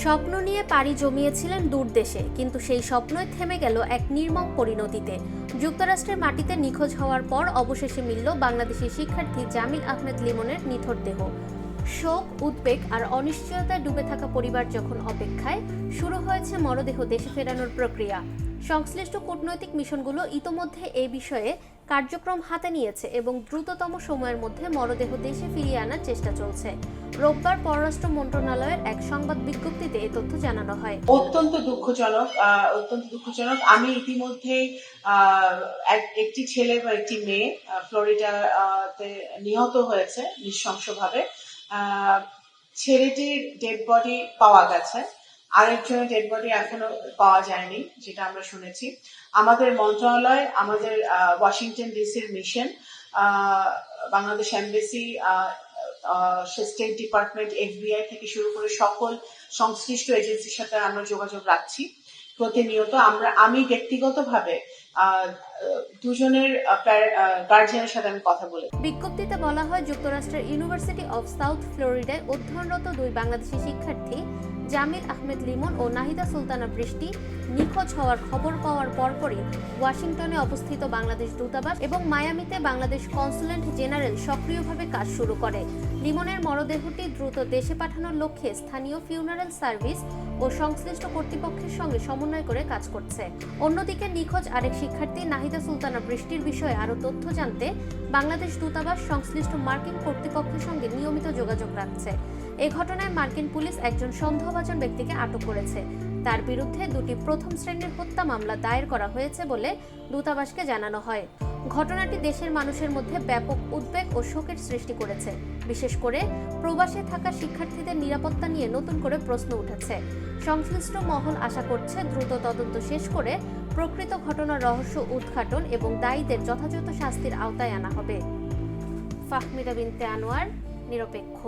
স্বপ্ন নিয়ে পাড়ি জমিয়েছিলেন দূর দেশে, কিন্তু সেই স্বপ্নই থেমে গেল এক নির্মম পরিণতিতে। যুক্তরাষ্ট্রের মাটিতে নিখোঁজ হওয়ার পর অবশেষে মিলল বাংলাদেশি শিক্ষার্থী জামিল আহমেদ লিমনের নিথর দেহ। শোক, উদ্বেগ আর অনিশ্চয়তায় ডুবে থাকা পরিবার যখন অপেক্ষায়, শুরু হয়েছে মরদেহ দেশে ফেরানোর প্রক্রিয়া। সংশ্লিষ্ট কূটনৈতিক মিশনগুলো ইতোমধ্যে এই বিষয়ে কার্যক্রম হাতে নিয়েছে এবং দ্রুততম সময়ের মধ্যে মরদেহ দেশে ফিরিয়ে আনার চেষ্টা চলছে। রোববার পররাষ্ট্র মন্ত্রণালয়ের এক সংবাদ বিজ্ঞপ্তিতে এই তথ্য জানানো হয়। অত্যন্ত দুঃখজনক। আমি ইতিমধ্যেই একটি ছেলে বা একটি মেয়ে ফ্লোরিডাতে নিহত হয়েছে নৃশংসভাবে। ছেলেটির ডেড বডি পাওয়া গেছে, আরেকজনের ডেড বডি এখনো পাওয়া যায়নি, যেটা আমরা শুনেছি। আমাদের মন্ত্রণালয়, আমাদের ওয়াশিংটন ডিসির mission, Bangladesh embassy, state department, FBI থেকে শুরু করে সকল সংশ্লিষ্ট এজেন্সির সাথে আমরা যোগাযোগ রাখছি প্রতিনিয়ত। আমি ব্যক্তিগতভাবে দুজনের গার্জিয়ানের সাথে আমি কথা বলে। বিজ্ঞপ্তিতে বলা হয়, যুক্তরাষ্ট্রের ইউনিভার্সিটি অব সাউথ ফ্লোরিডায় অধ্যয়নরত দুই বাংলাদেশি শিক্ষার্থী জামিল আহমেদ লিমন ও নাহিদা সুলতানা বৃষ্টি নিখোঁজ হওয়ার খবর পাওয়ার পরপরই ওয়াশিংটনে অবস্থিত বাংলাদেশ দূতাবাস এবং মায়ামিতে বাংলাদেশ কনসুলেট জেনারেল সক্রিয়ভাবে কাজ শুরু করে। লিমনের মরদেহটি দ্রুত দেশে পাঠানোর লক্ষ্যে স্থানীয় ফিউনারাল সার্ভিস ও সংশ্লিষ্ট কর্তৃপক্ষের সঙ্গে সমন্বয় করে কাজ করছে। অন্যদিকে নিখোঁজ আরেক শিক্ষার্থী নাহিদা সুলতানা বৃষ্টির বিষয়ে আরও তথ্য জানতে বাংলাদেশ দূতাবাস সংশ্লিষ্ট মার্কিন কর্তৃপক্ষের সঙ্গে নিয়মিত যোগাযোগ রাখছে। এ ঘটনায় মার্কিন পুলিশ একজন সন্দেহভাজন ব্যক্তিকে আটক করেছে। তার বিরুদ্ধে দুটি প্রথম শ্রেণীর হত্যা মামলা দায়ের করা হয়েছে বলে দূতাবাসকে জানানো হয়। ঘটনাটি দেশের মানুষের মধ্যে ব্যাপক উদ্বেগ ও শোকের সৃষ্টি করেছে। বিশেষ করে প্রবাসে থাকা শিক্ষার্থীদের নিরাপত্তা নিয়ে নতুন করে প্রশ্ন উঠেছে। সংশ্লিষ্ট মহল আশা করছে দ্রুত তদন্ত শেষ করে প্রকৃত ঘটনার রহস্য উদ্ঘাটন এবং দায়ীদের যথাযথ শাস্তির আওতায় আনা হবে। ফাহমিদা বিনতে আনোয়ার, নিরপেক্ষ।